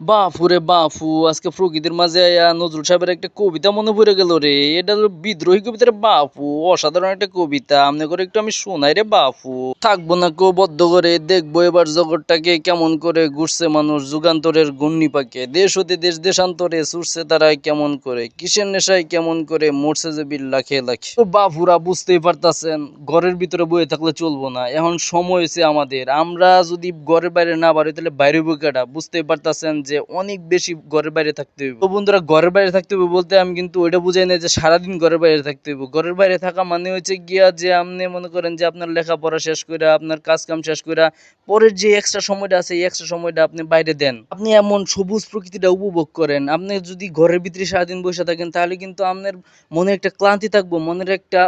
বাপুরে বাপু, আজকে প্রকৃতির মাঝে আয়া নজরুল সাহেবের একটা কবিতা মনে পড়ে গেল রে। এটা হলো বিদ্রোহী কবিতা রে বাপু, অসাধারণ একটা কবিতা। আমনে করে একটু আমি শোনাই রে বাপু। থাকবো না কেউ বদ্ধ করে, দেখবো এবার জগৎটাকে কেমন করে ঘুরছে মানুষ যুগান্তরের ঘূর্ণি পাকে। দেশ হতে দেশ দেশান্তরে ছুটছে তারা কেমন করে, কিসের নেশায় কেমন করে মরছে যে বীর লাখে লাখে। তো বাপুরা বুঝতেই পারতাছেন, ঘরের ভিতরে বয়ে থাকলে চলবো না। এখন সময় হয়েছে আমাদের, আমরা যদি ঘরের বাইরে না বাড়ি তাহলে বাইরে বুকেটা বুঝতেই পারতাছেন যে অনেক বেশি ঘরের বাইরে থাকতে হইব। তো বন্ধুরা, ঘরের বাইরে থাকতে হবে বলতে আমি কিন্তু ওইটা বুঝাই না যে সারাদিন ঘরের বাইরে থাকতে হইব। ঘরের বাইরে থাকা মানে হচ্ছে গিয়া যে আপনি মনে করেন যে আপনার লেখাপড়া শেষ করে, আপনার কাজ কাম শেষ করে পরের যে এক্সট্রা সময়টা আছে এই এক্সট্রা সময়টা আপনি বাইরে দেন, আপনি এমন সবুজ প্রকৃতিটা উপভোগ করেন। আপনি যদি ঘরের ভিতরে সারাদিন বসে থাকেন তাহলে কিন্তু আপনার মনে একটা ক্লান্তি থাকবো, মনের একটা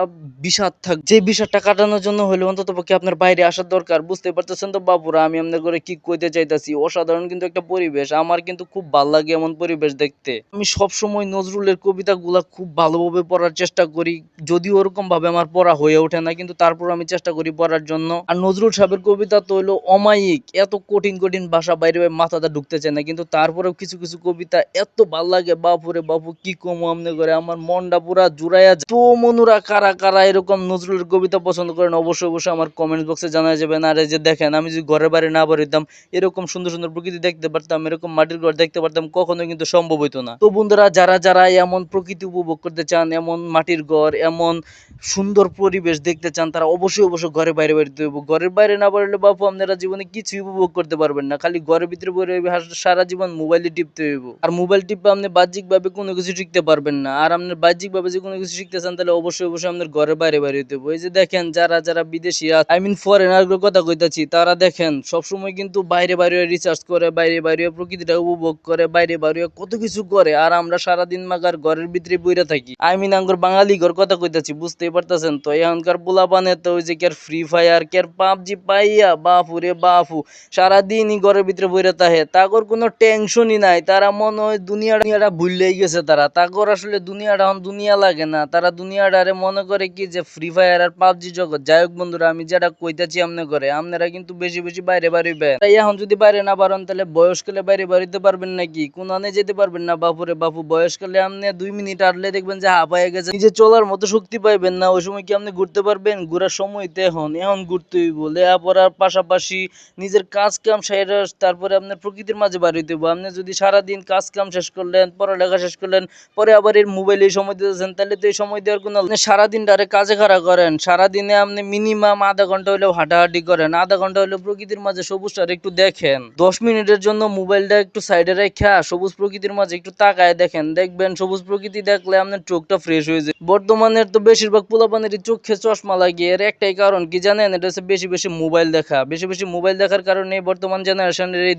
বিষাদ থাকবে। যে বিষাদটা কাটানোর জন্য হলে অন্তত পক্ষে আপনার বাইরে আসার দরকার। বুঝতে পারতেছেন তো বাবুরা, আমি আপনাদের করে কি কইতে চাইতাছি। অসাধারণ কিন্তু একটা পরিবেশ, আমার কিন্তু খুব ভাল লাগে এমন পরিবেশ দেখতে। আমি সব সময় নজরুলের কবিতাগুলা খুব ভালোভাবে পড়ার চেষ্টা করি, যদিও ওরকম ভাবে আমার পড়া হয়ে ওঠে না, কিন্তু তারপর আমি চেষ্টা করি পড়ার জন্য। আর নজরুল সাহেবের কবিতা তো হলো অমায়িক, এত কঠিন কঠিন ভাষা বাইরে মাথাটা ঢুকতে চায় না, কিন্তু তারপরেও কিছু কিছু কবিতা এত ভাল লাগে বাপুরে বাপু, কি কমু আমনে করে, আমার মনটা পুরা জুড়াইয়া যায়। তো মনুরা কারা কারা এরকম নজরুলের কবিতা পছন্দ করেন অবশ্যই অবশ্যই আমার কমেন্ট বক্সে জানা যাবেন। আর এই যে দেখেন, আমি যদি ঘরে বাইরে না বেরোতাম, এরকম সুন্দর সুন্দর প্রকৃতি দেখতে পারতাম, এরকম মাটির ঘর দেখতে পারতাম, কখনোই কিন্তু সম্ভব হইতো না। তো বন্ধুরা, যারা যারা এমন প্রকৃতি উপভোগ করতে চান, এমন মাটির ঘর, এমন সুন্দর পরিবেশ দেখতে চান, তারা অবশ্যই অবশ্যই ঘরে বাইরে বেরোতে হইব। ঘরের বাইরে না বেরোলে বাপু আপনারা জীবনে কিছুই উপভোগ করতে পারবেন না। খালি ঘরের ভিতরে বসে সারা জীবন মোবাইলে টিপতে হইব। আর মোবাইল টিপে আপনি বাহ্যিক ভাবে কোনো কিছু শিখতে পারবেন না। আর আপনার বাহ্যিক ভাবে যে কোনো কিছু শিখতে চান তাহলে অবশ্যই অবশ্যই আপনার ঘরের বাইরে বাইরে হইতে হইব। এই যে দেখেন, যারা যারা বিদেশি আই মিন ফরেনার কথা কইতাছি, তারা দেখেন সবসময় কিন্তু বাইরে বাইরে রিসার্চ করে, বাইরে বাইরে প্রকৃতিটা উপভোগ করে, বাইরে বাইরে কত কিছু করে। আর আমরা সারাদিন মাগার ঘরের ভিতরে বইরা থাকি। আই মিন আঙ্গুর বাঙালি ঘর কথা কইতাছি, বুঝতেই পারতেছেন তো। এখনকার পোলাপানে তো ওই যে কের ফ্রি ফায়ার, কের পাবজি পাইয়া বাপু রে বাপু সারাদিনই ঘরের ভিতরে বইরা থাকে। তাগর কোনো টেনশনই নাই, তারা মনে হয় দুনিয়াটা ভুললেই গেছে। তারা তাগর আসলে দুনিয়াটা এখন দুনিয়া লাগে না, তারা দুনিয়াটারে মনে করে কি যে ফ্রি ফায়ার আর পাবজি জগৎ। যাই হোক বন্ধুরা, আমি যেটা কইতাছি আমনে করে, আপনারা কিন্তু বেশি বেশি বাইরে বাড়িবেন। তাই এখন যদি বাইরে না পারেন তাহলে বয়সকালে বাইরে বাড়িতে পারবেন নাকি? কোনানে যেতে পারবেন না বাপুরে বাপু। বয়সকালে আপনি 2 মিনিট হাঁটলে দেখবেন যে হাঁপায়ে গেছে, নিজে চলার মতো শক্তি পাইবেন না। ওই সময় কি আপনি ঘুরতে পারবেন? ঘোরার সময় তো এখন এখন ঘুরতে হইব। লেখাপড়ার পাশাপাশি নিজের কাজ কাম সেরে তারপরে আপনার প্রকৃতির মাঝে বাড়ি হইতে হইব। আপনি যদি সারাদিন কাজ কাম শেষ করলেন, পড়ালেখা শেষ করলেন, পরে আবার এর মোবাইলে সময় দিতেছেন, তাহলে তো এই সময় দেওয়ার কোনো, আপনি সারাদিন ডারে কাজে খাড়া করেন, সারাদিনে আপনি মিনিমাম আধা ঘন্টা হলেও হাঁটাহাঁটি করেন, আধা ঘন্টা হলেও প্রকৃতির মাঝে সবুজটা একটু দেখেন। 10 মিনিটের জন্য মোবাইলটা একটু সাইডে রেখে সবুজ প্রকৃতির মাঝে একটু তাকায় দেখেন, দেখবেন সবুজ প্রকৃতি দেখলে আপনার চোখটা ফ্রেশ হয়ে যায়। বর্তমানের তো বেশিরভাগ পোলাপানেরই চোখে চশমা লাগিয়ে, এর একটাই কারণ কি জানেন? এটা হচ্ছে বেশি বেশি মোবাইল দেখা। বেশি বেশি মোবাইল দেখার কারণে বর্তমান জেনারেশনের এই